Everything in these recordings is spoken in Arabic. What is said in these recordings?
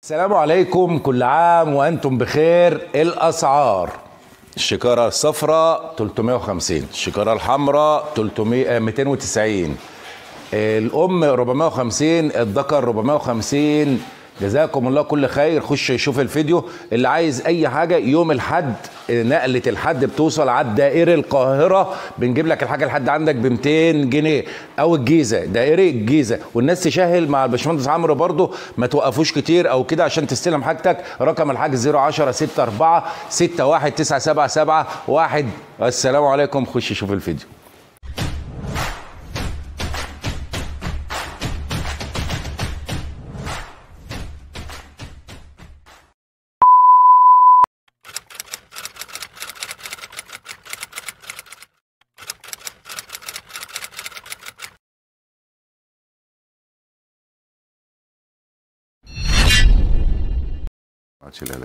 السلام عليكم، كل عام وانتم بخير. الاسعار: الشكاره الصفراء 350، الشكاره الحمراء 290، الام 450، الذكر 450. جزاكم الله كل خير. خش يشوف الفيديو. اللي عايز اي حاجه يوم الحد، نقله الحد بتوصل على الدائري القاهره، بنجيب لك الحاجه لحد عندك ب 200 جنيه، او الجيزه دائري الجيزه. والناس تشاهل مع الباشمهندس عمرو برضو، ما توقفوش كتير او كده عشان تستلم حاجتك. رقم الحجز 010 64 61 977 1. السلام عليكم. خش شوف الفيديو.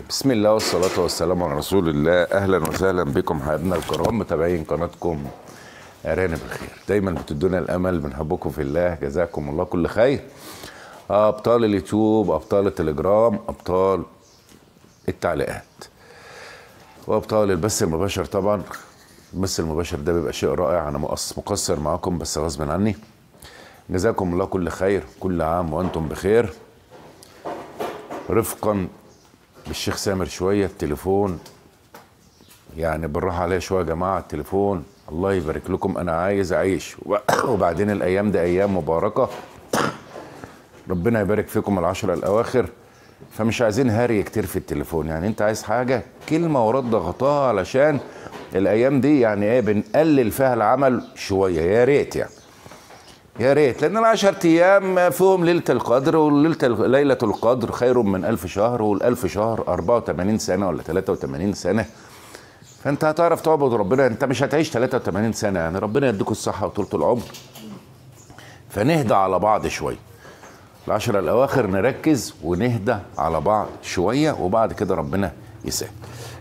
بسم الله والصلاة والسلام على رسول الله. أهلا وسهلا بكم حبايبنا الكرام متابعين قناتكم أرانب الخير. دايما بتدونا الأمل، بنحبكم في الله، جزاكم الله كل خير. أبطال اليوتيوب، أبطال التليجرام، أبطال التعليقات، وأبطال البث المباشر. طبعا البث المباشر ده بيبقى شيء رائع. أنا مقصر معاكم بس غصب عني. جزاكم الله كل خير، كل عام وأنتم بخير. رفقا بالشيخ سامر شويه. التليفون يعني بالراحه عليا شويه يا جماعه. التليفون الله يبارك لكم، انا عايز اعيش وبعدين الايام دي ايام مباركه، ربنا يبارك فيكم العشرة الاواخر. فمش عايزين هري كتير في التليفون. يعني انت عايز حاجه كلمه ورد ضغطها، علشان الايام دي يعني ايه بنقلل فيها العمل شويه. يا ريت يعني، يا ريت، لان ال10 ايام فيهم ليله القدر، وليله القدر خير من 1000 شهر، وال1000 شهر 84 سنه ولا 83 سنه. فانت هتعرف تعبد ربنا. انت مش هتعيش 83 سنه، يعني ربنا يديكم الصحه وطولة العمر. فنهدى على بعض شويه. ال10 الاواخر نركز ونهدى على بعض شويه، وبعد كده ربنا يسهل.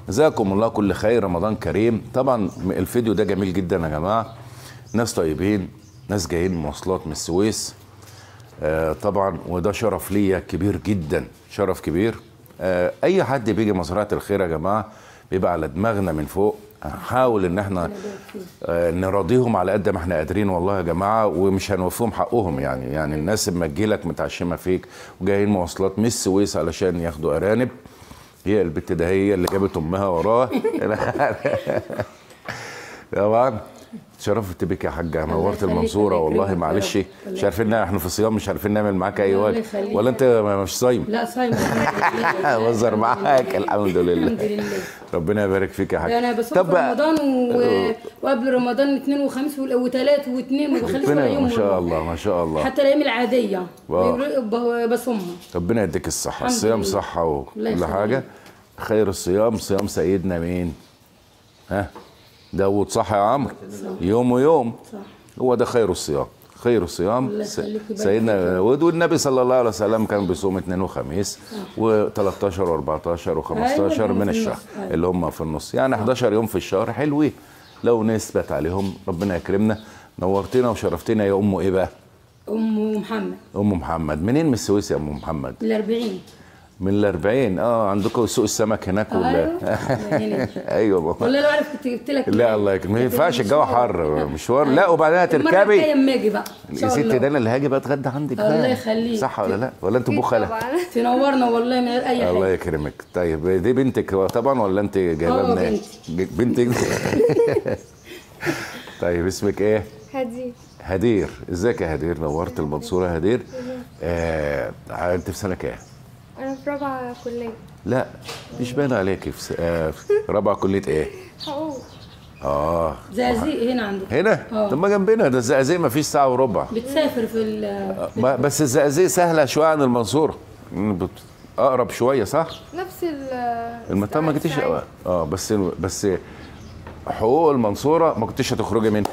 جزاكم الله كل خير. رمضان كريم. طبعا الفيديو ده جميل جدا يا جماعه. ناس طيبين، ناس جايين مواصلات من السويس. طبعا وده شرف ليا كبير جدا، شرف كبير. اي حد بيجي مزرعه الخير يا جماعه بيبقى على دماغنا من فوق. هنحاول ان احنا نراضيهم على قد ما احنا قادرين والله يا جماعه، ومش هنوفيهم حقهم. يعني الناس اما تجيلك متعشمه فيك وجايين مواصلات من السويس علشان ياخدوا ارانب. هي البت ده هي اللي جابت امها وراه. طبعا شرفت بك يا حاجه، نورت المنصوره والله. معلش مش عارفين، احنا في صيام مش عارفين نعمل معاك اي واجب. ولا انت مش صايم؟ لا صايم. بهزر معاك. الحمد لله. الحمد لله. ربنا يبارك فيك يا حاج. انا بصوم في رمضان وقبل رمضان 2 و5 و3 و2 ما بخليش ولا يوم. ما شاء الله ما شاء الله. حتى الايام العاديه بصومها. ربنا يديك الصحه. الصيام صحه وكل حاجه. خير الصيام صيام سيدنا مين؟ ها؟ داود. صح يا عمرو؟ يوم ويوم. صح. هو ده خير الصيام. خير الصيام سيدنا داود. والنبي صلى الله عليه وسلم كان بيصوم اثنين وخميس و13 و14 و15 من الشهر اللي هم في النص، يعني 11 يوم في الشهر حلوين لو نثبت عليهم. ربنا يكرمنا. نورتنا وشرفتنا يا ام ايه بقى؟ ام محمد. ام محمد. منين من السويس يا ام محمد؟ من 40. من ال40. عندكم سوق السمك هناك ولا؟ ايوه والله لو عارف كنت جبت لك. لا الله يكرمك، ما ينفعش الجو حر مشوار. لا وبعدين هتركبي. لما اجي بقى يا ستي ده انا اللي هاجي بقى اتغدى عندك بقى. الله يخليك. صح ولا لا؟ ولا انت بخله؟ تنورنا والله من غير اي حاجه. الله يكرمك. طيب دي بنتك طبعا ولا انت جايبه لنا ايه؟ بنتك. طيب اسمك ايه؟ هدير. هدير. ازيك يا هدير؟ نورت المنصوره هدير. انت في سنه كام؟ انا في رابعه كليه. لا مش باين عليكي في رابعه كليه ايه؟ حقوق. زقازيق هنا عندك. هنا؟ طب ما جنبنا ده. الزقازيق ما فيش ساعه وربع. بتسافر في بس الزقازيق سهله شويه عن المنصوره، اقرب شويه صح؟ نفس المنطقه ما جيتيش. بس حقوق المنصوره ما كنتيش هتخرجي منها.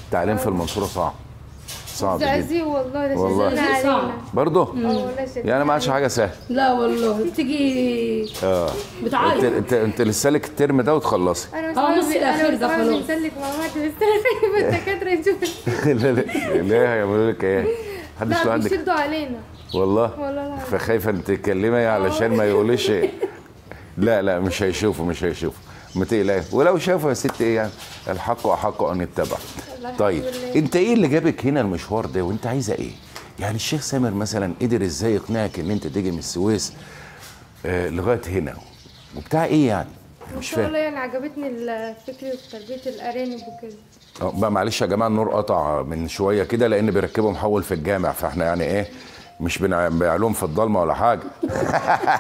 التعليم في المنصوره صعب جدا. زقازيق والله ده والله صعب برضه. يعني ما عادش حاجه سهله. لا والله بتيجي بتعيط. انت لسه لك الترم ده وتخلصي. نص الاخير ده خلاص. بنسلك مع بعض بس الدكاتره يشوفوا. ليه هيعملوا لك ايه؟ محدش له لا عندك؟ بيشدوا علينا. والله والله العظيم. فخايفه انت تتكلمي علشان ما يقولش لا مش هيشوفوا ما تقلقي، ولو شافوا يا ست ايه يعني، الحق احق ان يتبع. والله طيب الحمد لله. انت ايه اللي جابك هنا المشوار ده وانت عايزه ايه؟ يعني الشيخ سامر مثلا قدر ازاي يقنعك ان انت تيجي من السويس لغايه هنا وبتاع ايه يعني؟ ان مش شاء فاهم. الله يعني عجبتني الفكر في تربيه الارانب وكده. بقى معلش يا جماعه النور قطع من شويه كده لان بيركبوا محول في الجامع، فاحنا يعني ايه مش بنبيع لهم في الضلمه ولا حاجه.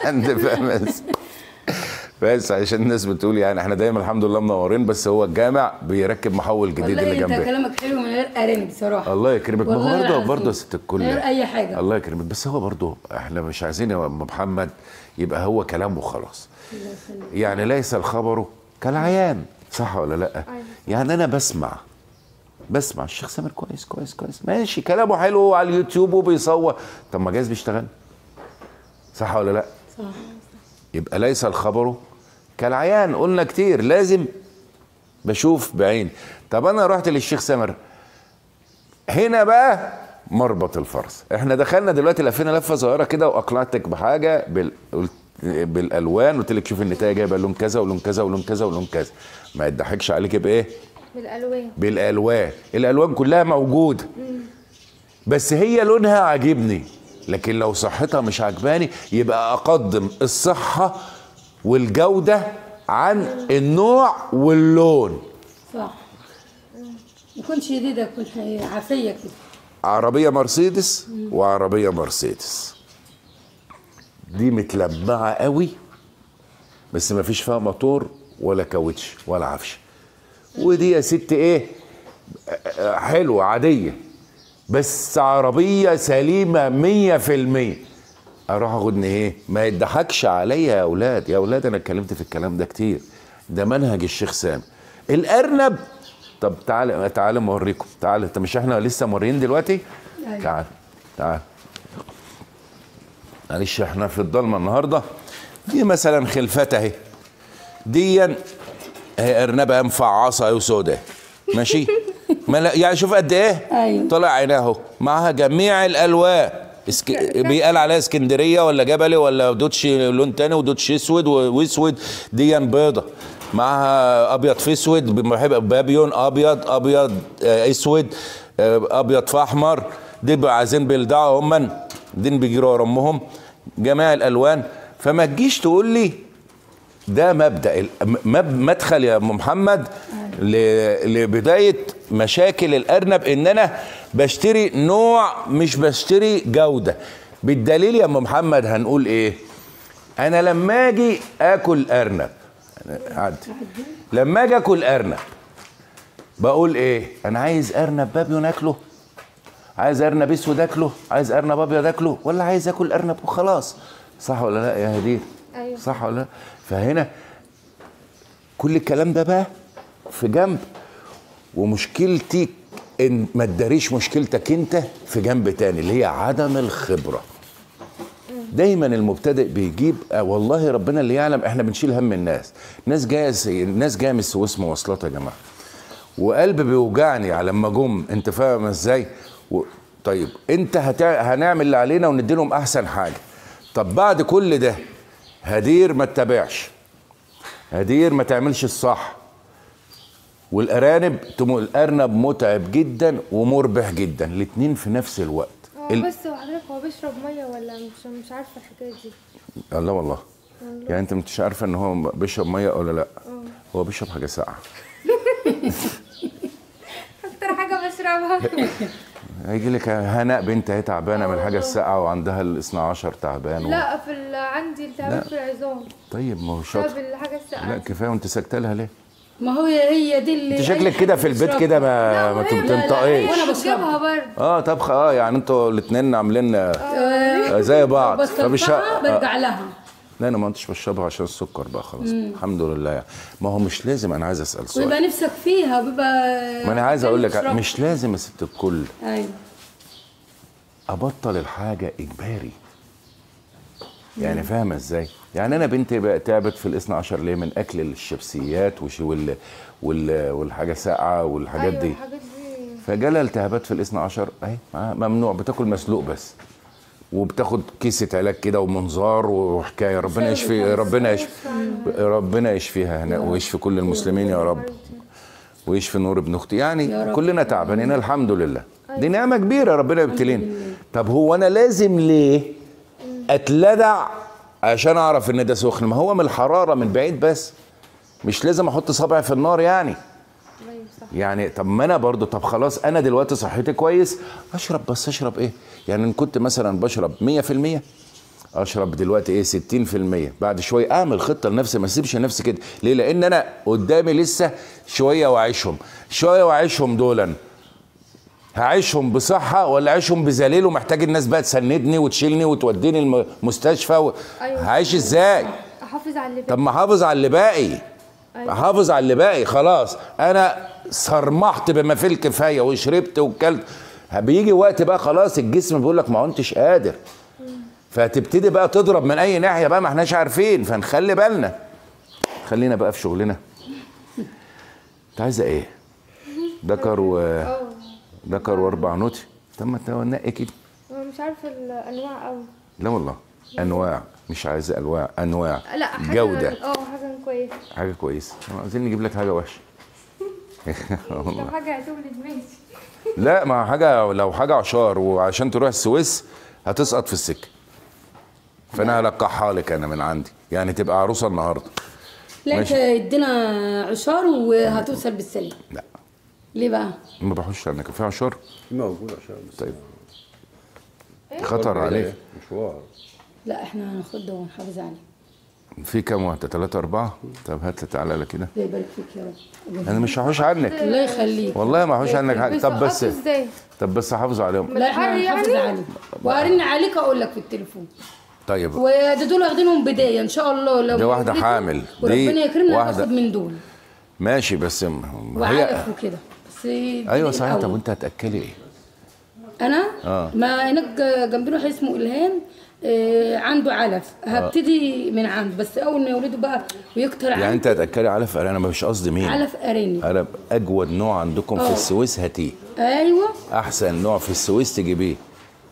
انت فاهم بس عشان الناس بتقول يعني احنا دايما الحمد لله منورين، بس هو الجامع بيركب محول جديد اللي والله انت جنبه. كلامك حلو من غير ارانب بصراحه. الله يكرمك. ما والله هو العظيم. برضه يا ست الكل من غير اي حاجه. الله يكرمك، بس هو برضه احنا مش عايزين يا ام محمد يبقى هو كلام وخلاص. الله يسلمك. يعني ليس الخبر كالعيان، صح ولا لا؟ أيوة. يعني انا بسمع الشيخ سامر كويس ماشي، كلامه حلو على اليوتيوب وبيصور، طب ما جايز بيشتغل، صح ولا لا؟ صح. يبقى ليس الخبر كالعيان، قلنا كتير لازم بشوف بعين. طب انا رحت للشيخ سامر هنا بقى مربط الفرس، احنا دخلنا دلوقتي لفينا لفه صغيره كده واقنعتك بحاجه بالالوان، قلت لك شوف النتايه جايبه لون كذا ولون كذا ولون كذا ولون كذا، ما يضحكش عليك بايه؟ بالالوان. الالوان كلها موجوده، بس هي لونها عاجبني، لكن لو صحتها مش عجباني يبقى اقدم الصحه والجوده عن النوع واللون. صح. يكون شديده، يكون عافيه كده. عربيه مرسيدس وعربيه مرسيدس دي متلمعه قوي، بس ما فيش فيها موتور ولا كاوتش ولا عفش، ودي يا ست ايه حلوه عاديه، بس عربيه سليمه 100%. اروح اخد ايه؟ ما يضحكش عليا يا اولاد، يا اولاد انا اتكلمت في الكلام ده كتير، ده منهج الشيخ سامر. الارنب، طب تعال اوريكم، تعال انت مش احنا لسه موريين دلوقتي؟ أيوة. تعال معلش احنا في الضلمه النهارده. دي مثلا خلفته اهي، دي اهي ارنبه مفعصه اهي وسوداء، ماشي؟ يعني شوف قد ايه؟ أيوة. طلع عينها اهو، معاها جميع الالوان، بيقال عليها اسكندريه ولا جبلي ولا دوتش لون تاني، ودوتش اسود واسود، دي بيضه معاها ابيض في اسود، بابيون ابيض اسود، ابيض في احمر، دي عايزين بيلدعوا هم، دي بيجروا ورا امهم، جميع الالوان. فما تجيش تقول لي ده مبدا مدخل يا ام محمد لبدايه مشاكل الارنب، ان انا بشتري نوع مش بشتري جوده. بالدليل يا ام محمد هنقول ايه؟ انا لما اجي اكل ارنب، لما اجي اكل ارنب بقول ايه؟ انا عايز ارنب بابيون اكله، عايز ارنب اسود اكله، عايز ارنب ابيض اكله، ولا عايز اكل ارنب وخلاص، صح ولا لا يا هدير؟ أيوة. صح ولا لا؟ فهنا كل الكلام ده بقى في جنب، ومشكلتي ان ما تداريش مشكلتك انت في جنب تاني اللي هي عدم الخبره. دايما المبتدئ بيجيب والله ربنا اللي يعلم، احنا بنشيل هم الناس جايه من السويس مواصلات يا جماعه، وقلب بيوجعني على لما جم، انت فاهم ازاي؟ طيب انت هنعمل اللي علينا وندي لهم احسن حاجه. طب بعد كل ده هدير ما تتابعش، هدير ما تعملش الصح، والارانب الارنب متعب جدا ومربح جدا، الاثنين في نفس الوقت. بس حضرتك هو بيشرب ميه ولا مش عارفه الحكايه دي؟ لا والله. يعني انت مش عارفه ان هو بيشرب ميه ولا لا؟ هو بيشرب حاجه ساقعه. اكتر حاجه بشربها. هيجي لك هناء بنت اهي تعبانه من الحاجه الساقعه، وعندها ال 12 تعبان لا عندي التهابات في العظام. طيب ما هو شاطر. بسبب الحاجه الساقعه. لا كفايه، وانت ساكته لها ليه؟ ما هو هي دي اللي انت شكلك كده في البيت كده ما بتنطقيش. وانا بشربها برضه. طبخ يعني انتوا الاثنين عاملين زي بعض، بس برجع لها. لا انا ما كنتش بشربها عشان السكر بقى خلاص. الحمد لله يعني. ما هو مش لازم، انا عايز اسال سؤال. ويبقى نفسك فيها وبيبقى ما انا عايز اقول لك مش لازم يا ست الكل. ايوه. ابطل الحاجه اجباري. يعني فاهمه ازاي؟ يعني انا بنتي بقى تعبت في الاثنى عشر ليه؟ من اكل الشيبسيات والحاجه ساقعه والحاجات دي. الحاجات دي. فجالها التهابات في الاثنى عشر اهي، ممنوع، بتاكل مسلوق بس. وبتاخد كيسه علاج كده ومنظار وحكايه. ربنا يشفي، ربنا يشفي، ربنا يشفيها هنا ويشفي كل المسلمين يا رب، ويشفي نور ابن اختي. يعني كلنا تعبانين الحمد لله، دي نعمه كبيره ربنا يبتلينا. طب هو انا لازم ليه اتلدع عشان اعرف ان ده سخن؟ ما هو من الحراره من بعيد بس، مش لازم احط صبعي في النار يعني. يعني طب ما انا برضو، طب خلاص انا دلوقتي صحتي كويس، اشرب، بس اشرب ايه يعني؟ ان كنت مثلا بشرب 100%، اشرب دلوقتي ايه 60%. بعد شويه اعمل خطه لنفسي، ما اسيبش نفسي كده. ليه؟ لان انا قدامي لسه شويه واعيشهم، شويه واعيشهم دولا. هعيشهم بصحه ولا اعيشهم بذليل ومحتاج الناس بقى تسندني وتشيلني وتوديني المستشفى أيوة. هعيش ازاي؟ احافظ على اللي طب ما احافظ على اللي باقي. أيوة. احافظ على اللي باقي. خلاص انا صرمحت بما فيه الكفايه وشربت وكلت، بيجي وقت بقى خلاص الجسم بيقول لك ما انتش قادر، فتبتدي بقى تضرب من اي ناحيه بقى، ما احناش عارفين. فنخلي بالنا، خلينا بقى في شغلنا. انت عايزه ايه؟ دكر واربع نوتي. طب ما تنقي كده. مش عارفه الانواع قوي. لا والله انواع، مش عايزه انواع لا حاجه جوده، حاجه كويسه. حاجه كويسه. عايزين نجيب لك حاجه وحشه. لو حاجه هتولد ماشي. لا، ما حاجه، لو حاجه عشار وعشان تروح السويس هتسقط في السكه، فانا هلقحها لك انا من عندي، يعني تبقى عروسه النهارده. لا انت ادينا عشار وهتوصل بالسلام. لا ليه بقى؟ ما بحوش عنك في عشار موجود عشان طيب خطر عليك مشوار. لا احنا هناخد ده ونحافظ عليه. في كام واحده؟ 3 4. طب هات لي تعالى لك كده. الله يبارك فيك يا رب. انا مش هحوش عنك الله يخليك. والله ما هحوش عنك حاجه. طب بس ازاي؟ طب بس حافظوا عليهم. لا احنا هنحافظ عليه وارن عليك اقول لك في التليفون. طيب وده دول واخدينهم بدايه ان شاء الله. لو دي واحده ولدت حامل، وربنا دي يكرمنا واحده ناخد من دول ماشي. بس هي وعارف وكده بس. ايوه صحيح. طب وانت هتاكلي ايه؟ انا ما هناك جنبنا واحد اسمه الهام عنده علف، هبتدي من عنده بس اول ما يولدوا بقى ويكتر يعني انت هتاكلي علف ارانب؟ انا مش قصدي مين، علف ارانب. ارانب اجود نوع عندكم في السويس هاتيه. ايوه احسن نوع في السويس تجيبيه.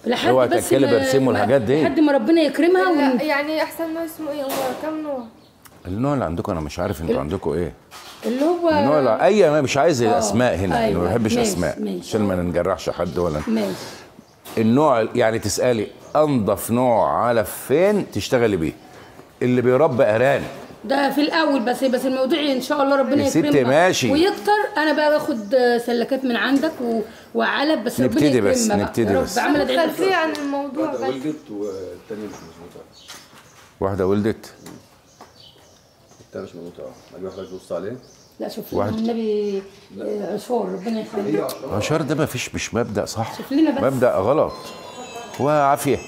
لحد اوعى بس تاكلي برسيم والحاجات دي. لحد ما ربنا يكرمها يعني احسن نوع اسمه ايه؟ هو كام نوع؟ النوع اللي عندكم انا مش عارف انتوا عندكم ايه اللي هو النوع. اي مش عايز الاسماء هنا. أيوة. ما بحبش ماشي. اسماء ماشي. عشان ما نجرحش حد ولا ماشي. النوع يعني تسالي انضف نوع علف فين تشتغلي بيه؟ اللي بيربي ارانب ده في الاول بس الموضوع ان شاء الله ربنا يا ستي يكرمنا ماشي. ويكتر. انا بقى باخد سلكات من عندك وعلب بس ربنا نبتدي يكرمنا بس بقى. نبتدي يا رب بس. عمل ادعي خلفيه عن الموضوع بس. ولدت والتانية مش مظبوطة. واحده ولدت التانية مش مظبوطة. أجي واحدة تبص عليه. لا شوف واحد. لنا النبي عشور ربنا يخليك. عشار ده ما فيش، مش مبدا صح، شوف لنا بس. مبدا غلط وعافيه.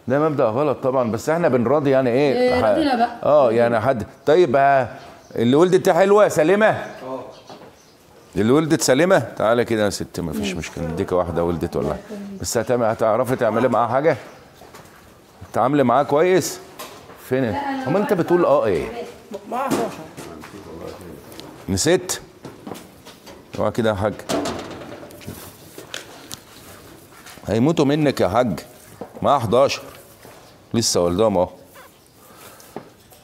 ده مبدا غلط طبعا، بس احنا بنراضي يعني ايه راضينا بقى. يعني حد. طيب اللي ولدت حلوه سليمه. اللي ولدت سليمه تعالى كده يا ست، ما فيش مشكله نديك واحده ولدت ولا حاجة. بس هتعرفي تعملي معاها حاجه؟ تعاملي معاها كويس؟ فين؟ امال انت بتقول ايه؟ نسيت؟ اوعى كده يا حاج، هيموتوا منك يا حاج. معاه 11 لسه والدهم اهو.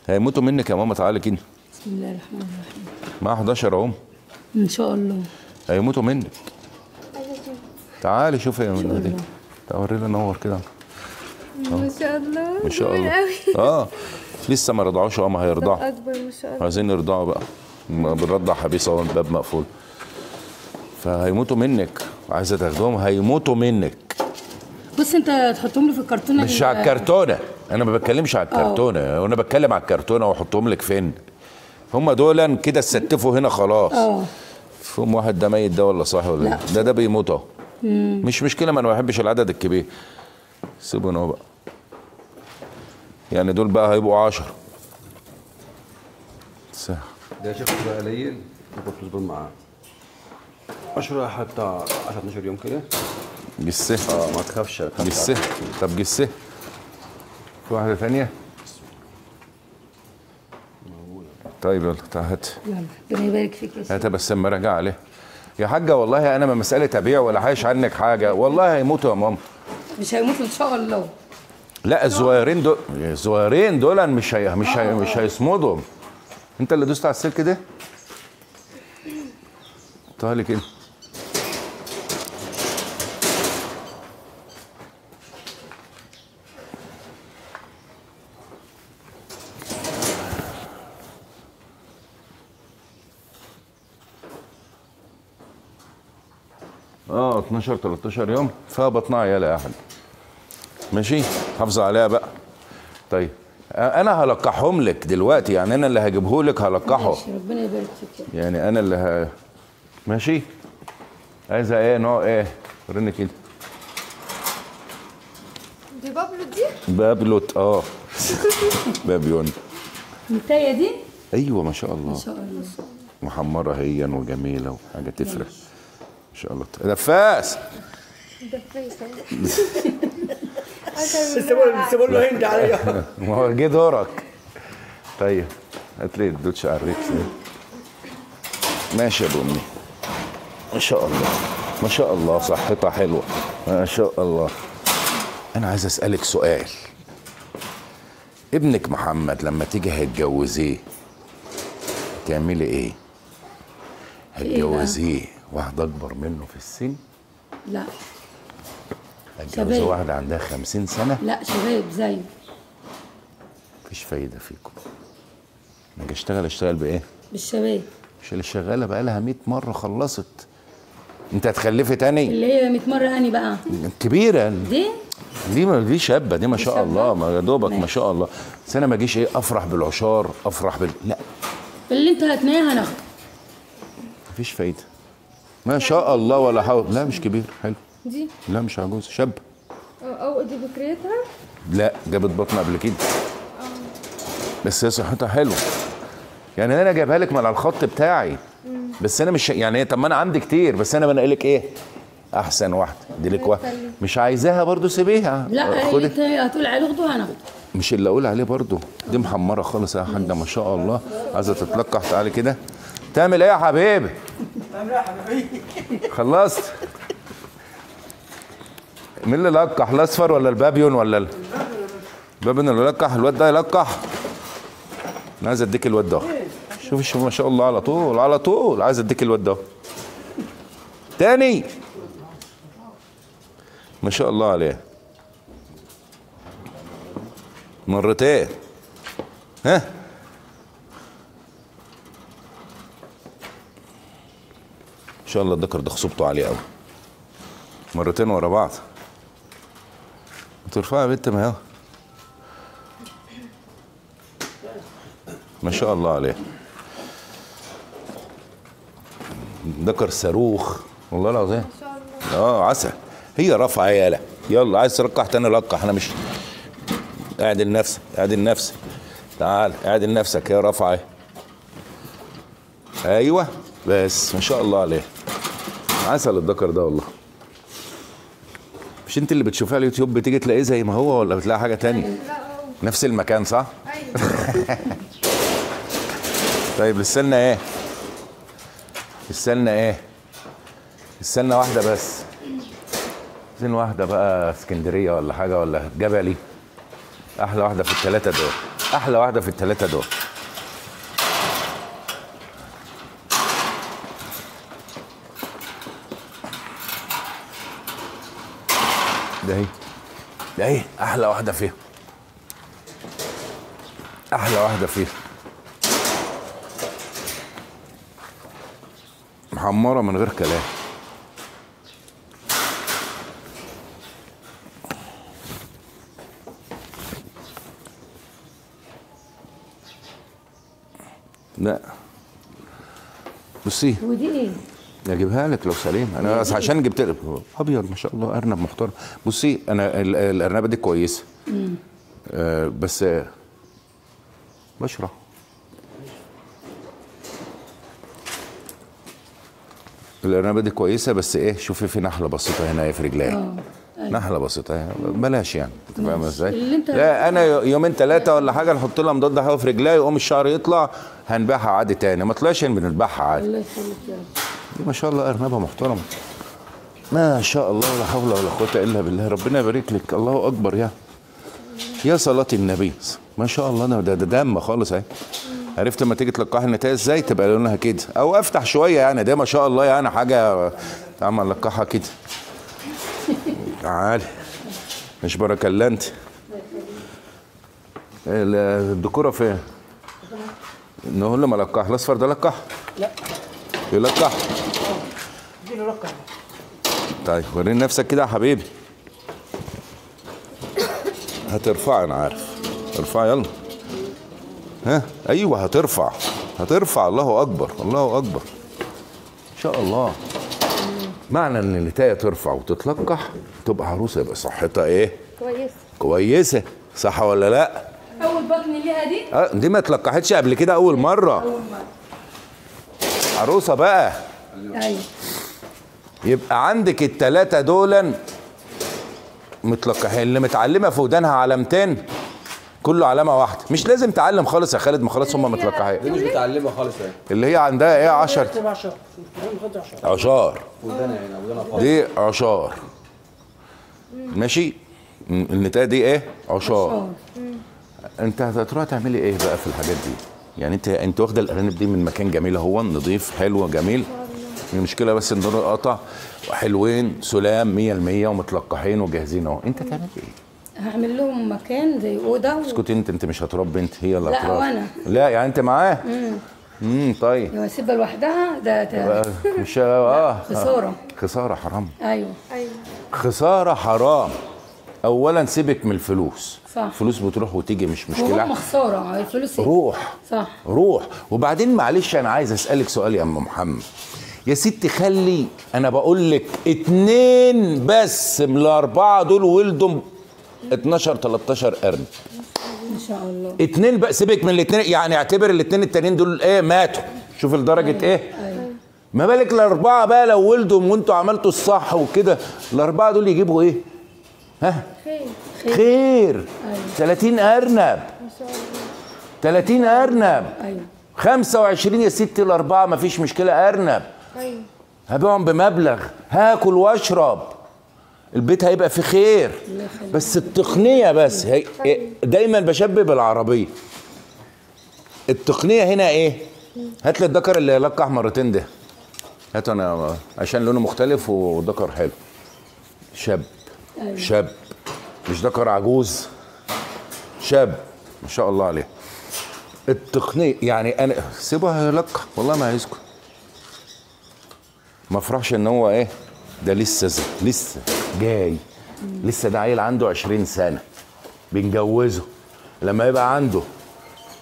هيموتوا منك يا ماما. تعالي كده. بسم الله الرحمن الرحيم. معاه 11 اهو ان شاء الله هيموتوا منك. تعالي شوفي يا منى دي. تعالي لنا نور كده. ما شاء الله. ما شاء الله. لسه ما رضعوش. ما هيرضعوا. اكبر ما شاء الله. عايزين يرضعوا بقى. بنرضع حبيسه اهو الباب مقفول. فهيموتوا منك. عايزه تاخدهم هيموتوا منك. بص انت تحطهم لي في الكرتونه. مش على الكرتونه، انا ما بتكلمش على الكرتونه. وانا بتكلم على الكرتونه واحطهم لك فين؟ هم دول كده اتستفوا هنا خلاص. فيهم واحد ده ميت ده ولا صاحي ولا ايه؟ ده بيموت اهو. مش مشكله، ما انا ما بحبش العدد الكبير. سيبوا اهو بقى. يعني دول بقى هيبقوا 10. ده شخص بقى قليل ممكن تصبر معاه 10 حتى 10 12 يوم كده. جسه. ما تخافش. جسه. طب جسه. في واحده ثانيه. طيب يلا تعال هات. يلا ربنا يبارك فيك يا هات بس اما راجع عليه يا حاجه. والله انا ما مساله ابيع ولا حايش عنك حاجه. والله هيموتوا يا ماما. مش هيموتوا ان شاء الله. لا الصغيرين دول مش هيصمدوا. انت اللي دوست على السلك ده؟ طالع كده. اه 12 13 يوم فيها بطنها عيال يا احد. ماشي، حافظه عليها بقى. طيب انا هلقحهم لك دلوقتي، يعني انا اللي هجيبه لك هلقحه. ماشي، ربنا يبارك فيك. يعني انا اللي ماشي. عايزه ايه نوع ايه؟ وريني كده. دي بابلو دي؟ بابلوت بابيون. النتايه دي؟ ايوه ما شاء الله. ما شاء الله. محمره هي وجميله وحاجه تفرح. ما شاء الله. نفاس. سيبوا له هند عليا. ما هو جه دورك. طيب هات لي الدوتش على الريكس. ماشي يا ابو امي. ما شاء الله ما شاء الله، صحتها حلوه ما شاء الله. انا عايز اسالك سؤال. ابنك محمد لما تيجي هتجوزيه تعملي ايه؟ هتجوزيه واحده اكبر منه في السن؟ لا. هتجوزي واحده عندها 50 سنه؟ لا، شباب زيه. مفيش فايده فيكم. انا اجي اشتغل بايه؟ بالشباب. مش اللي شغاله بقى لها 100 مره خلصت. انت هتخلفي تاني؟ اللي هي 100 مره اني بقى كبيره دي دي شابه دي ما شاء شابة. الله، ما يا دوبك ما شاء الله. بس انا ما اجيش ايه افرح بالعشار، افرح لا. اللي انت هتناها هناخده. مفيش فايده. ما شاء الله ولا حول. لا مش كبير. حلو. دي؟ لا مش عجوز، شاب. او دي بكريتها؟ لا جابت بطن قبل كده. بس هي صحتها حلوه. يعني انا جايبها لك من على الخط بتاعي. بس انا مش يعني طب ما انا عندي كتير، بس انا بنقلك ايه احسن واحده دي لك واحده. مش عايزاها برضو سيبيها. لا اللي انت هتقول عليه خده هناخده. مش اللي اقول عليه برضو. دي محمره خالص يا حاجه ما شاء الله. عايزه تتلقح. تعالي كده. تعمل ايه يا حبيبي؟ خلصت؟ مين اللي لقح؟ الاصفر ولا البابيون ولا البابيون اللي لقح؟ الواد ده يلقح. انا عايز اديك الواد ده. شوف ما شاء الله على طول على طول. عايز اديك الواد ده تاني. ما شاء الله عليه. مرتين. ها ان شاء الله الذكر ده خصوبته عاليه قوي. مرتين ورا بعض. ترفعها يا بنت ما هو. ما شاء الله عليه. ذكر صاروخ والله العظيم. ما شاء الله. عسل. هي رافعه يالا. يلا عايز ترقح تاني لقح. انا مش اعدل نفسك اعدل نفسك. تعال اعدل نفسك. هي رافعه. ايوه بس ما شاء الله عليه. عسل الذكر ده والله. مش انت اللي بتشوفها على اليوتيوب بتيجي تلاقيه زي ما هو ولا بتلاقي حاجه تانية؟ لا نفس المكان صح؟ ايوه. طيب لسه ايه؟ لسه واحده بس. عايزين واحده بقى اسكندريه ولا حاجه ولا جبلي. احلى واحده في الثلاثه دول. احلى واحده في الثلاثه دول. ده اهي احلى واحده فيها. احلى واحده فيها. محمره من غير كلام. لا بصي ودي ايه؟ اجيبها لك لو سليم. انا بس عشان جبت لك ابيض ما شاء الله ارنب محترم. بصي انا الارنبه دي كويسه. بس بشرة الارنبه دي كويسه بس ايه شوفي في نحله بسيطه هنا في رجليها. نحله بسيطه بلاش يعني. انت فاهمه ازاي؟ لا انا يومين ثلاثه ولا حاجه نحط لها مضاد حيوي في رجليها يقوم الشعر يطلع هنبيعها عادي تاني. ما طلعش بنذبحها عادي. الله يخليك يا رب. دي ما شاء الله ارنبه محترمه. ما شاء الله ولا حول ولا قوه الا بالله. ربنا يبارك لك. الله اكبر. يا يا صلاة النبي، ما شاء الله. ده دم خالص اهي. عرفت لما تيجي تلقحي النتايه ازاي تبقى لونها كده، او افتح شويه يعني. ده ما شاء الله يعني حاجه. تعمل لقحها كده. تعالي مش بركه الا انت. الدكوره فين؟ نقول له ما لقح الاصفر ده لقح؟ لا يلقح. اديله لقح. طيب وريني نفسك كده يا حبيبي. هترفعي انا عارف. ارفعي يلا. ها ايوه هترفع. هترفع. الله اكبر الله اكبر. ان شاء الله. معنى ان النتايه ترفع وتتلقح تبقى عروسه، يبقى صحتها ايه؟ كويسه. كويسه. صح ولا لا؟ اول بطن ليها دي؟ دي ما اتلقحتش قبل كده اول مره. اول مره. عروسه بقى. ايوه. يبقى عندك الثلاثه دول متلقحين. اللي متعلمه في ودانها علامتين، كله علامه واحده. مش لازم تعلم خالص يا خالد، ما خلاص هم متلقحين. دي مش متعلمه خالص اهي. اللي هي عندها ايه 10 10 عشار. ودانا هنا ودانا فاضي. دي عشار. ماشي. النتايه دي ايه؟ عشار. انت هتروحي تعملي ايه بقى في الحاجات دي؟ يعني انت واخده الارانب دي من مكان جميل اهو، نظيف حلو جميل. المشكله بس النور قطع وحلوين سلام 100% ومتلقحين وجاهزين اهو. انت تعمل ايه؟ هعمل لهم مكان زي اوضه اسكتي انت مش هتربي، انت هي اللي لا، هتربي. وأنا. لا يعني انت معاه. طيب. لو اسيبها لوحدها ده مش خساره. خساره حرام. ايوه. خساره حرام. اولا سيبك من الفلوس. صح. فلوس بتروح وتيجي مش وهم مشكله. خساره الفلوس. روح. صح. روح. وبعدين معلش انا عايز اسالك سؤال يا ام محمد. يا ستي خلي انا بقول لك 2 بس من الاربعه دول ولدوا 12 13 قرن. ان شاء الله. 2 بقى. سيبك من الاثنين يعني، اعتبر الاثنين التانيين دول ايه ماتوا. شوف لدرجه ايه. ايوه. ما بالك الاربعه بقى لو ولدوا وانتوا عملتوا الصح وكده، الاربعه دول يجيبوا ايه؟ ها؟ خير. 30 ارنب. ما شاء الله. 30 ارنب. ايوه. 25 يا ستي الاربعه ما فيش مشكله ارنب. ايوه. هبيعهم بمبلغ، هاكل واشرب، البيت هيبقى في خير. بس التقنيه بس هي دايما بشبه بالعربيه. التقنيه هنا ايه؟ هات لي الذكر اللي يلقح مرتين ده. هات انا عشان لونه مختلف وذكر حلو. شاب. أيوة. شاب مش ذكر عجوز. شاب ما شاء الله عليه. التقنيه يعني انا سيبه يلقح والله ما هيسكت. ما افرحش ان هو ايه ده لسه جاي. لسه ده عيل عنده 20 سنه بنجوزه. لما يبقى عنده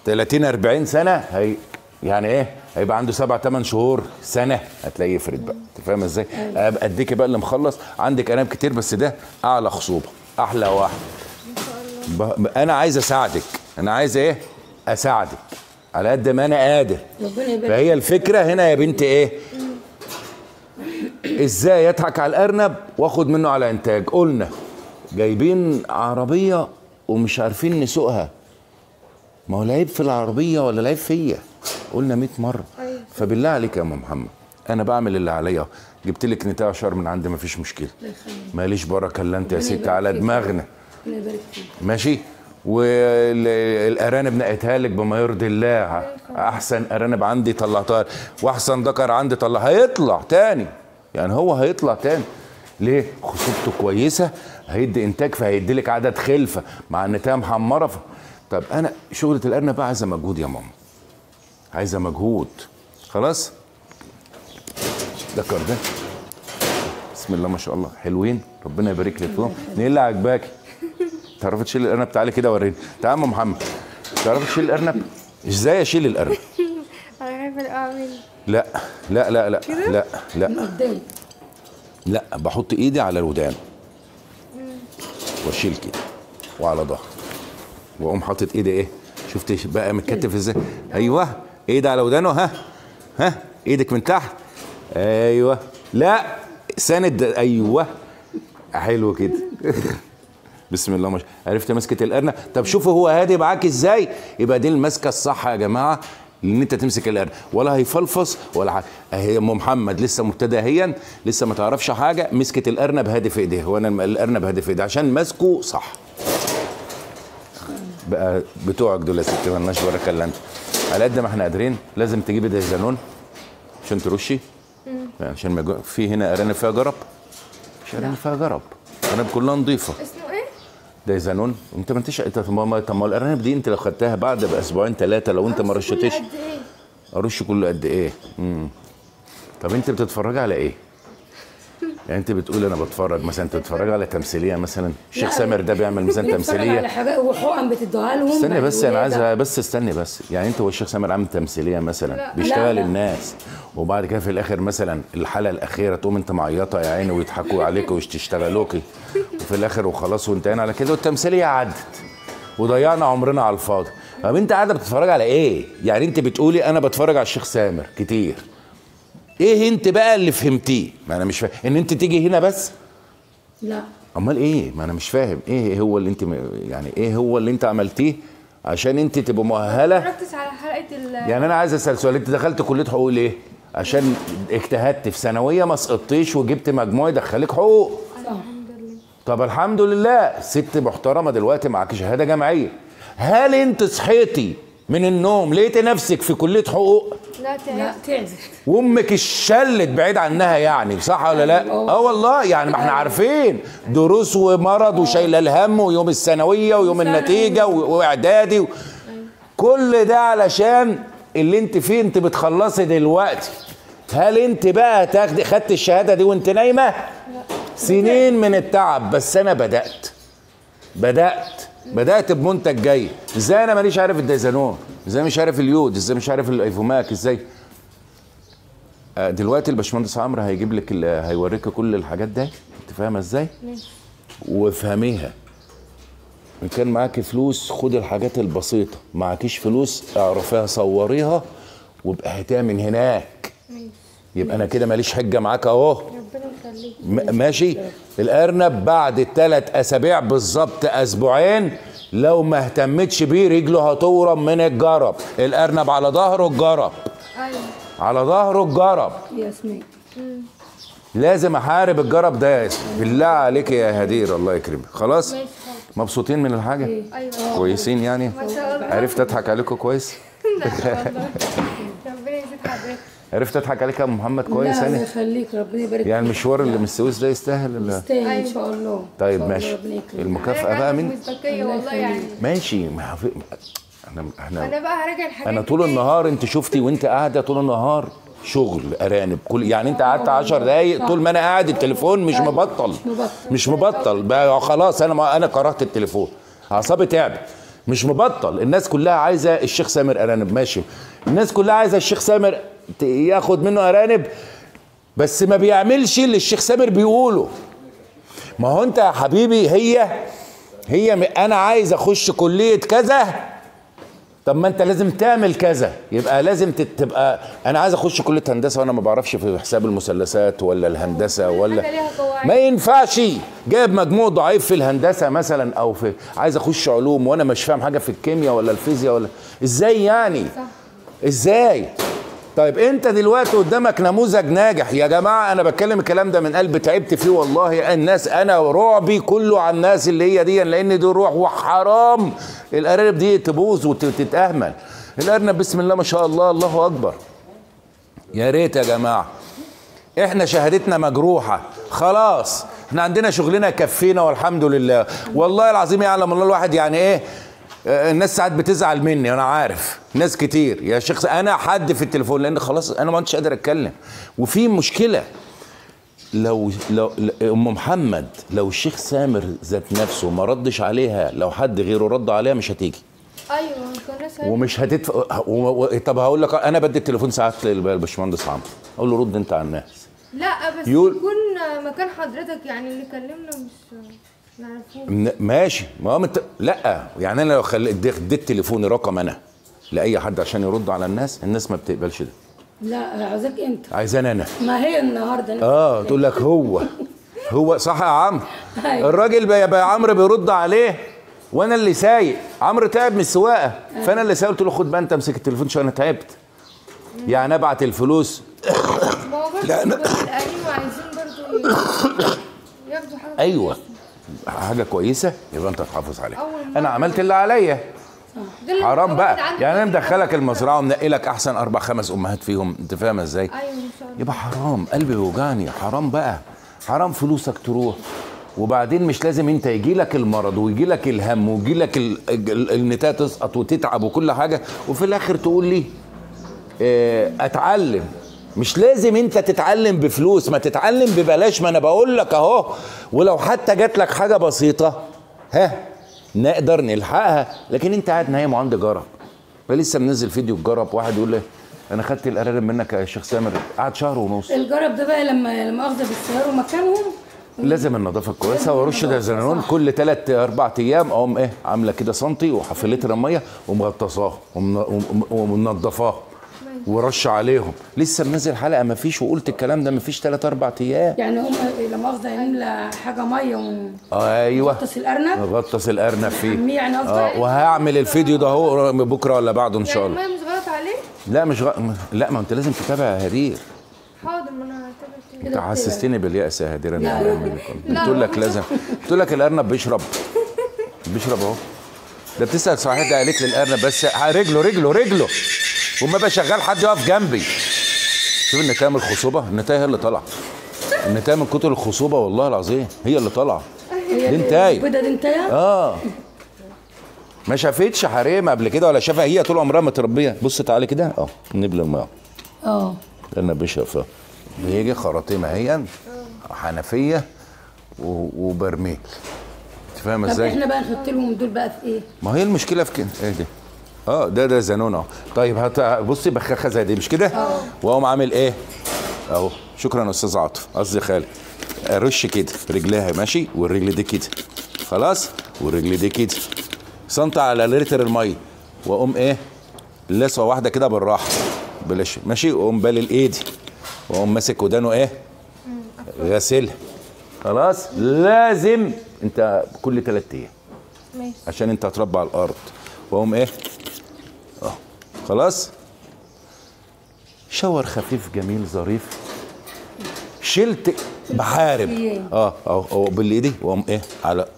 30 40 سنه هي يعني ايه هيبقى عنده 7 8 شهور سنه هتلاقيه يفرد بقى. انت فاهم ازاي؟ ابقى اديكي بقى اللي مخلص عندك انام كتير بس ده اعلى خصوبه احلى واحد. انا عايز اساعدك. انا عايز ايه اساعدك على قد ما انا قادر. ربنا يبارك. فهي الفكره هنا يا بنت ايه؟ ازاي يضحك على الارنب واخد منه على انتاج. قلنا جايبين عربيه ومش عارفين نسوقها. ما هو العيب في العربيه ولا العيب فيا؟ قلنا 100 مره. فبالله عليك يا ام محمد انا بعمل اللي عليا. جبت لك نتايه عشر من عندي ما فيش مشكله. ماليش بركه الا انت يا ستي على دماغنا. ربنا يبارك فيك. ماشي. والارانب نقيتها لك بما يرضي الله. احسن ارانب عندي طلعتها واحسن ذكر عندي طلع. هيطلع تاني يعني هو هيطلع تاني. ليه؟ خصوبته كويسه هيدي انتاج فهيدي لك عدد خلفه مع النتايه محمره. طب انا شغله الارنب بقى عايزه مجهود يا ماما. عايزه مجهود. خلاص ذكر ده بسم الله ما شاء الله حلوين. ربنا يبارك لك فيهم. ايه اللي عجباكي؟ تعرفي تشيل الارنب؟ تعالي كده وريني. تعالى يا ام محمد. تعرفي تشيل الارنب؟ ازاي اشيل الارنب؟ انا خايفه اعمل. لا لا لا لا لا لا من قدام. لا بحط ايدي على الودان واشيل كده وعلى ظهر واقوم حاطط ايدي ايه؟ شفت بقى متكتف ازاي؟ ايوه ايدي على ودانه. ها ايدك من تحت. ايوه لا ساند. ايوه حلو كده. بسم الله ما شاء الله. عرفت مسكه الارنب؟ طب شوفوا هو هادي معاك ازاي. يبقى دي المسكه الصح يا جماعه ان انت تمسك الارنب ولا هيفلفص ولا حاجه. اهي ام محمد لسه مبتدئ هي لسه ما تعرفش حاجه. مسكه الارنب هادي في ايديها وانا الارنب هادي في ايديها عشان ماسكه صح. بقى بتوعك دول يا ستي، مالناش بركه الا انت. على قد ما احنا قادرين لازم تجيبي دايزانون عشان ترشي، عشان ما في هنا ارانب فيها جرب، مش ارانب فيها جرب، ارانب كلها نظيفه. اسمه ايه؟ دايزانون. انت ما انتش طب ما الارانب دي انت لو خدتها بعد باسبوعين 3 لو انت ما رشتيش. قد ايه؟ ارش كله قد ايه؟ طب انت بتتفرجي على ايه؟ يعني انت بتقول انا بتفرج مثلا، انت بتتفرجي على تمثيليه مثلا؟ الشيخ سامر ده بيعمل مثلا تمثيليه على حاجات وحقن بتدوها لهم. استني بس، انا الولادة. عايزه بس استني بس. يعني انت والشيخ سامر عامل تمثيليه مثلا بيشتغل لا. الناس، وبعد كده في الاخر مثلا الحلقه الاخيره تقوم انت معيطه يا عيني ويضحكوا عليك ويشتغلوكي، وفي الاخر وخلاص وانتهينا على كده والتمثيليه عدت وضيعنا عمرنا على الفاضي. طب انت قاعده بتتفرج على ايه؟ يعني انت بتقولي انا بتفرج على الشيخ سامر كتير، ايه انت بقى اللي فهمتيه؟ ما انا مش فاهم ان انت تيجي هنا بس. لا امال ايه؟ ما انا مش فاهم ايه هو اللي انت يعني ايه هو اللي انت عملتيه عشان انت تبقى مؤهله. ركز على حلقه يعني انا عايز اسال سؤال، انت دخلت كليه حقوق ليه؟ عشان اجتهدت في ثانويه ما سقطتيش وجبت مجموع يدخلك حقوق. الحمد لله. طب الحمد لله، ست محترمه دلوقتي معاكي شهاده جامعيه. هل انت صحيتي من النوم لقيتي نفسك في كليه حقوق؟ لا لا تعزف. وامك اشلت بعيد عنها يعني، صح ولا لا؟ والله يعني ما احنا عارفين دروس ومرض وشايله الهم ويوم الثانويه ويوم النتيجه واعدادي كل ده علشان اللي انت فيه انت بتخلصي دلوقتي. هل انت بقى خدت الشهاده دي وانت نايمه؟ لا. سنين من التعب، بس انا بدات بمنتج جاي. ازاي انا ماليش عارف الدايزانون؟ ازاي مش عارف اليود؟ ازاي مش عارف الايفوماك؟ ازاي؟ دلوقتي الباشمهندس عمرو هيجيب لك هيوريك كل الحاجات ده، انت فاهمه ازاي؟ وافهميها. ان كان معاكي فلوس خدي الحاجات البسيطه، معاكيش فلوس اعرفيها صوريها وابقى هاتيها من هناك. يبقى انا كده ماليش حجه معاك اهو. ربنا يخليك. ماشي. الارنب بعد 3 اسابيع بالظبط، اسبوعين، لو ما اهتمتش بيه رجله هتورم من الجرب. الارنب على ظهره الجرب. ايوه على ظهره الجرب. ياسمين لازم احارب الجرب ده يا ياسمين. بالله عليك يا هدير الله يكرمك. خلاص؟ ماشي. مبسوطين من الحاجه؟ ايوه كويسين يعني؟ ما شاء الله. عرفت اضحك عليكم كويس؟ لا والله. ربنا يزيد حضرتك. عرفت اضحك عليك يا ام محمد كويس لا الله يعني؟ يخليك، ربنا يبارك يعني فيك. المشوار اللي من السويس ده يستاهل ولا؟ يستاهل ان شاء الله. طيب إن شاء الله ماشي. ربنا يكرمك. المكافأة بقى من مصداقية والله يعني. ماشي. احنا انا بقى هراجع الحاجات انا طول النهار انت شفتي وانت قاعده طول النهار شغل ارانب كل يعني انت قعدت 10 دقايق طول ما انا قاعد التليفون مش مبطل بقى. خلاص انا كرهت التليفون، اعصابي تعبت. مش مبطل. الناس كلها عايزه الشيخ سامر ارانب، ماشي. الناس كلها عايزه الشيخ سامر ياخد منه ارانب، بس ما بيعملش اللي الشيخ سامر بيقوله. ما هو انت يا حبيبي هي انا عايز اخش كليه كذا، طب ما انت لازم تعمل كذا. يبقى لازم تبقى انا عايز اخش كليه هندسه وانا ما بعرفش في حساب المثلثات ولا الهندسه ولا ما ينفعش. جايب مجموع ضعيف في الهندسه مثلا او في عايز اخش علوم وانا مش فاهم حاجه في الكيمياء ولا الفيزياء ولا ازاي يعني؟ ازاي؟ طيب انت دلوقتي قدامك نموذج ناجح يا جماعه. انا بتكلم الكلام ده من قلب، تعبت فيه والله. الناس انا رعبي كله على الناس اللي هي دي، لان دي روح وحرام الارانب دي تبوظ وتتاهمل. الارنب بسم الله ما شاء الله الله اكبر. يا ريت يا جماعه احنا شهادتنا مجروحه خلاص، احنا عندنا شغلنا يكفينا والحمد لله. والله العظيم يعلم الله الواحد يعني ايه. الناس ساعات بتزعل مني، انا عارف ناس كتير يا شيخ انا حد في التليفون لان خلاص انا ما كنتش قادر اتكلم. وفي مشكله لو ام محمد لو الشيخ سامر ذات نفسه ما ردش عليها، لو حد غيره رد عليها مش هتيجي. ايوه كنا ومش هتدفع. طب هقول لك انا بدي التليفون ساعات للباشمهندس عمرو اقول له رد انت على الناس. لا بس يكون مكان حضرتك يعني اللي كلمنا مش نعرفوه. ماشي. ما هو لا يعني انا لو اديت تليفوني رقم انا لاي حد عشان يرد على الناس ما بتقبلش ده. لا عايزاك انت. عايزاني انا. ما هي النهارده تقول لك هو صح يا عمرو. الراجل بقى عمرو بيرد عليه وانا اللي سايق. عمرو تعب من السواقه فانا اللي سايق. قلت له خد بقى انت امسك التليفون عشان انا تعبت. يعني ابعت الفلوس. ما هو برضه القريب عايزين برضه ياخدوا حاجه. ايوه حاجه كويسه يبقى انت تحافظ عليها. انا عملت اللي عليا، حرام بقى. يعني انا مدخلك المزرعه ومنقلك احسن 4 5 امهات فيهم، انت فاهمه ازاي؟ ايوه ان شاء الله. يبقى حرام، قلبي بيوجعني، حرام بقى، حرام فلوسك تروح. وبعدين مش لازم انت يجي لك المرض ويجي لك الهم ويجي لك النتايه تسقط وتتعب وكل حاجه وفي الاخر تقول لي اتعلم. مش لازم انت تتعلم بفلوس، ما تتعلم ببلاش. ما انا بقول لك اهو، ولو حتى جات لك حاجه بسيطه نقدر نلحقها. لكن انت قاعد نايم وعندي جرب. فلسه منزل فيديو الجرب، واحد يقول لي انا خدت الارانب منك يا شيخ سامر، قعد شهر ونص. الجرب ده بقى لما اخذ بالسيارة مكانهم لازم النظافه الكويسه، وارش دازانون كل 3 4 ايام، اقوم عامله كده سنتي وحفلتها ميه ومغطساها ومنضفاها ورش عليهم. لسه منزل حلقه ما فيش وقلت الكلام ده ما فيش 3 4 ايام. يعني هم لما اخذ يملى حاجه ميه ايوه غطس الارنب، غطس الارنب فيه. يعني قصدك وهعمل الفيديو ده اهو بكره ولا بعده ان شاء الله. يعني الميه مش غلط عليه؟ لا مش لا، ما انت لازم تتابع يا هدير. حاضر، ما انا هتابع انت حسستني باليأس يا هدير. انا قلت لك لازم، قلت لك الارنب بيشرب اهو. ده بتسأل صحيح، ده قالت لي الارنب بس رجله وما بقى شغال حد يقف جنبي. شوف النتايه من الخصوبه، النتايه هي اللي طالعه، النتايه من كتر الخصوبه والله العظيم هي اللي طالعه. دي نتايه البيضه دي نتايه ما شافتش حريم قبل كده ولا شافها، هي طول عمرها متربيه. بص تعالي كده نبل الماء الارنب بيشرب فيها. بيجي خراطيم اهي، حنفيه وبرميل. انت فاهم ازاي؟ طب احنا بقى نحط لهم دول بقى في ايه؟ ما هي المشكله في كده. ايه دي؟ ده زانون اهو. طيب بصي بخاخه زي دي مش كده؟ واقوم عامل ايه؟ اهو. شكرا يا استاذ عاطف، قصدي خالد. ارش كده رجلها ماشي، والرجل دي كده خلاص، والرجل دي كده سنتي على لتر الميه، واقوم لسوه واحده كده بالراحه بلاش ماشي، واقوم بالل ايدي واقوم ماسك ودانه غاسلها خلاص. لازم انت كل 3 ايام ماشي عشان انت هتربى على الارض. واقوم خلاص. شاور خفيف جميل ظريف. شلت بحارب بالايدي، واقوم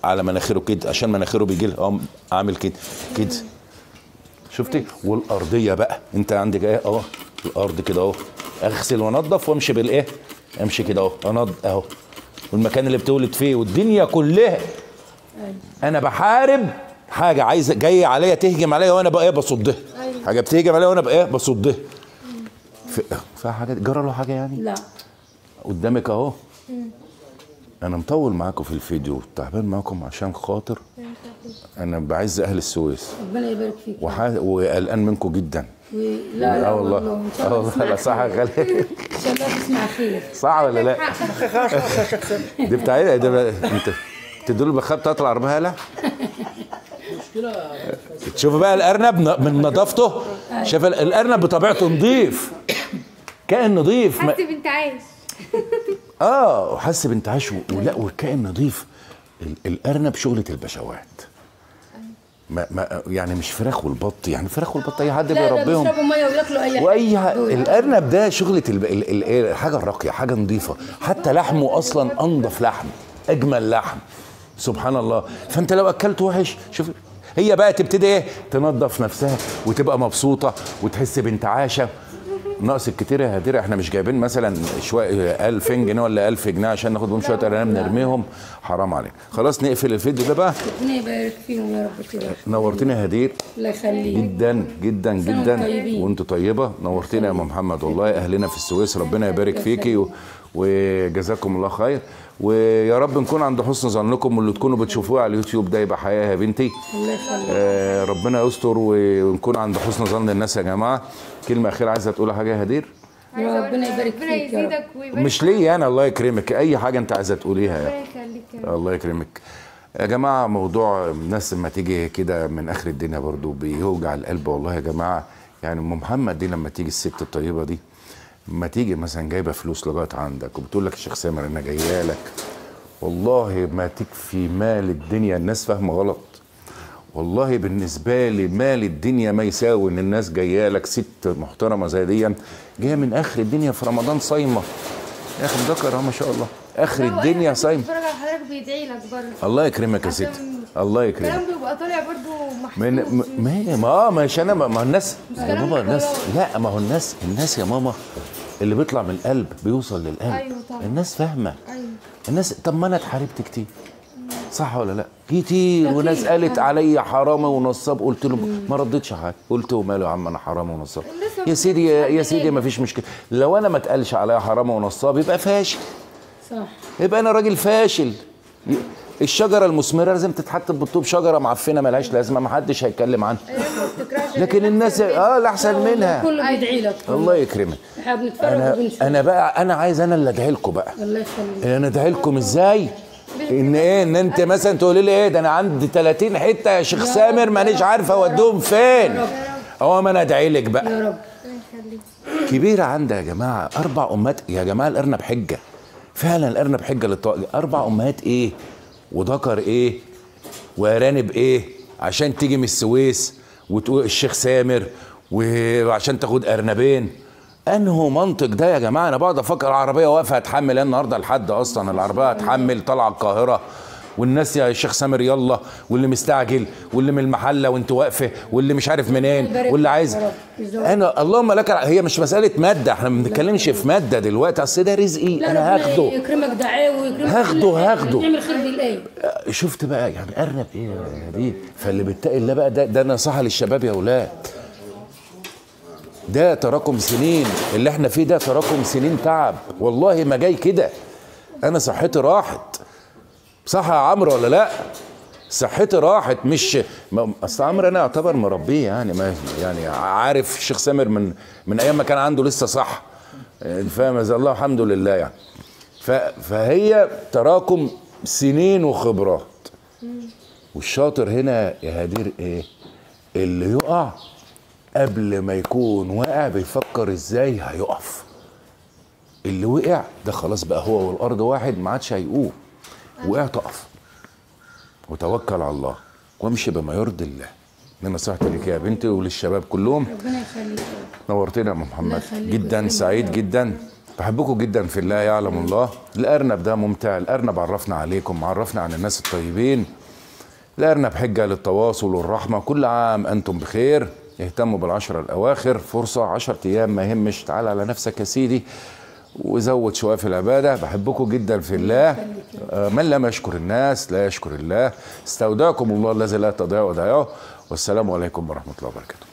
على مناخيره كده عشان مناخيره بيجي لها، اقوم عامل كده شفتي؟ والارضيه بقى انت عندك الارض كده اغسل وانضف وامشي امشي كده انضف والمكان اللي بتولد فيه والدنيا كلها. انا بحارب حاجه عايزه جايه عليا تهجم عليا وانا بقى بصدها. حاجه بتهجم عليا وانا بقى بصدها. فيها حاجه جرى له حاجه يعني؟ لا قدامك اهو. انا مطول معاكم في الفيديو، تعبان معاكم عشان خاطر انا بعز اهل السويس. ربنا يبارك فيك. وقلقان منكم جدا. لا والله لا صح يا غالي. ان شاء الله تسمع خير. صح ولا لا؟ دي بتاعي ده انت تدوا له البخاب بتاعت العربيه. لا تشوف بقى الارنب من نظافته. شايف الارنب بطبيعته نظيف، كائن نظيف. حس بانتعاش. وحس بانتعاش ولا والكائن نظيف. الارنب شغله البشوات. ما يعني مش فراخ والبط، يعني فراخ والبط اي حد بيربيهم. لا بيشربوا ميه وياكلوا اي حاجه. الارنب ده شغله الحاجه الراقيه، حاجه نظيفه. حتى لحمه اصلا انضف لحم، اجمل لحم. سبحان الله. فانت لو اكلت وحش، شوف هي بقى تبتدي تنظف نفسها وتبقى مبسوطه وتحس بانتعاشه. ناقص الكتير يا هدير. احنا مش جايبين مثلا شويه 2000 جنيه ولا 1000 جنيه عشان ناخد بهم شويه ارانب نرميهم، حرام عليك. خلاص نقفل الفيديو ده بقى. ربنا يبارك فيهم يا رب كده. نورتني يا هدير. الله يخليك. جدا جدا جدا. وانت طيبه. نورتينا يا ام محمد والله. اهلنا في السويس ربنا يبارك فيكي وجزاكم الله خير. ويا رب نكون عند حسن ظنكم، واللي تكونوا بتشوفوه على اليوتيوب ده يبقى حياه يا بنتي. الله يخليك. ربنا يستر ونكون عند حسن ظن الناس يا جماعه. كلمه اخيره عايزه تقولها حاجه يا هدير؟ ربنا يبارك ربنا فيك يا رب. يزيدك ويبارك. مش ليا انا، الله يكرمك. اي حاجه انت عايزه تقوليها ربنا يخليك يا رب. الله يكرمك يا جماعه. موضوع الناس لما تيجي كده من اخر الدنيا برضو بيوجع القلب والله يا جماعه. يعني ام محمد دي لما تيجي الست الطيبه دي، لما تيجي مثلا جايبه فلوس لغايه عندك وبتقول لك يا شيخ سامر انا جايه لك، والله ما تكفي مال الدنيا. الناس فاهمه غلط والله. بالنسبه لي مال الدنيا ما يساوي ان الناس جايه لك ست محترمه زي دي، جايه من اخر الدنيا في رمضان صايمه. يا اخي مذكر ما شاء الله. اخر الدنيا صايم. بتفرج على حضرتك بيدعي لك برضه. الله يكرمك يا ستي، الله يكرمك. الكلام بيبقى طالع برضه محسوس. مش انا، ما هو الناس يا كلام ماما، الناس خلاص. لا، ما هو الناس يا ماما اللي بيطلع من القلب بيوصل للقلب. أيوة طبعا. الناس فاهمه. ايوه الناس، طب ما انا اتحاربت كتير، صح ولا لا؟ كتير، وناس قالت عليا حرامي ونصاب، قلت لهم ما ردتش حاجه، قلت وماله يا عم انا حرامي ونصاب. يا سيدي يا سيدي ما فيش مشكله، لو انا ما اتقالش عليا حرامي ونصاب يبقى فاشل، صح، يبقى انا راجل فاشل. الشجره المثمره لازم تتحط بالطوب، شجره معفنه ملهاش لازمه ما حدش هيتكلم عنها. لكن الناس لا احسن منها. كله بيدعي لك. الله يكرمك. احنا بنتفرج وبنشوف. انا عايز انا اللي ادعي لكم بقى. الله يخليك. انا ادعي لكم ازاي؟ ان انت مثلا تقولي لي ايه ده انا عندي 30 حته يا شيخ سامر مانيش عارفه اوديهم فين. ما انا ادعي لك بقى. يا رب. كبيره عندها يا جماعه 4 امهات يا جماعه، الارنب حجه فعلا، الارنب حجه للطاقه. 4 امهات ايه وذكر ايه وارانب ايه عشان تيجي من السويس وتقول الشيخ سامر وعشان تاخد ارنبين. انه منطق ده يا جماعه؟ انا بقعد افكر العربيه واقفه هتحمل النهارده لحد اصلا العربيه هتحمل طالعه القاهره، والناس يا شيخ سامر يلا، واللي مستعجل واللي من المحله وانت واقفه واللي مش عارف منين واللي عايز. انا اللهم لك هي مش مساله ماده، احنا ما بنتكلمش في ماده دلوقتي، اصل ده رزقي انا هاخده. يكرمك دعاء ويكرمك، هاخده تعمل خير بالايه. شفت بقى يعني ارنب ايه يا دي؟ فاللي بيتقي الله بقى ده نصيحه للشباب يا اولاد. ده تراكم سنين اللي احنا فيه، ده تراكم سنين تعب، والله ما جاي كده. انا صحتي راحت، صح يا عمرو ولا لا؟ صحتي راحت، مش اصل عمرو انا اعتبر مربيه يعني، ما يعني عارف الشيخ سامر من ايام ما كان عنده لسه صح، فاهم ازاي؟ الله الحمد لله يعني. فهي تراكم سنين وخبرات. والشاطر هنا يا هدير ايه؟ اللي يقع قبل ما يكون واقع بيفكر ازاي هيقف. اللي وقع ده خلاص بقى هو والارض واحد، ما عادش هيقوم. وقع تقف وتوكل على الله وامشي بما يرضي الله. دي نصيحتي لك يا بنتي وللشباب كلهم. ربنا يخليك. نورتنا يا محمد، جدا سعيد جدا، بحبكم جدا في الله يعلم الله. الارنب ده ممتع، الارنب عرفنا عليكم، عرفنا عن الناس الطيبين. الارنب حجه للتواصل والرحمه. كل عام انتم بخير. اهتموا بالعشرة الاواخر، فرصه 10 ايام ما يهمش، تعال على نفسك يا سيدي وزود شويه في العباده. بحبكم جدا في الله. من لم يشكر الناس لا يشكر الله. استودعكم الله الذي لا تضيع ودائعه، والسلام عليكم ورحمه الله وبركاته.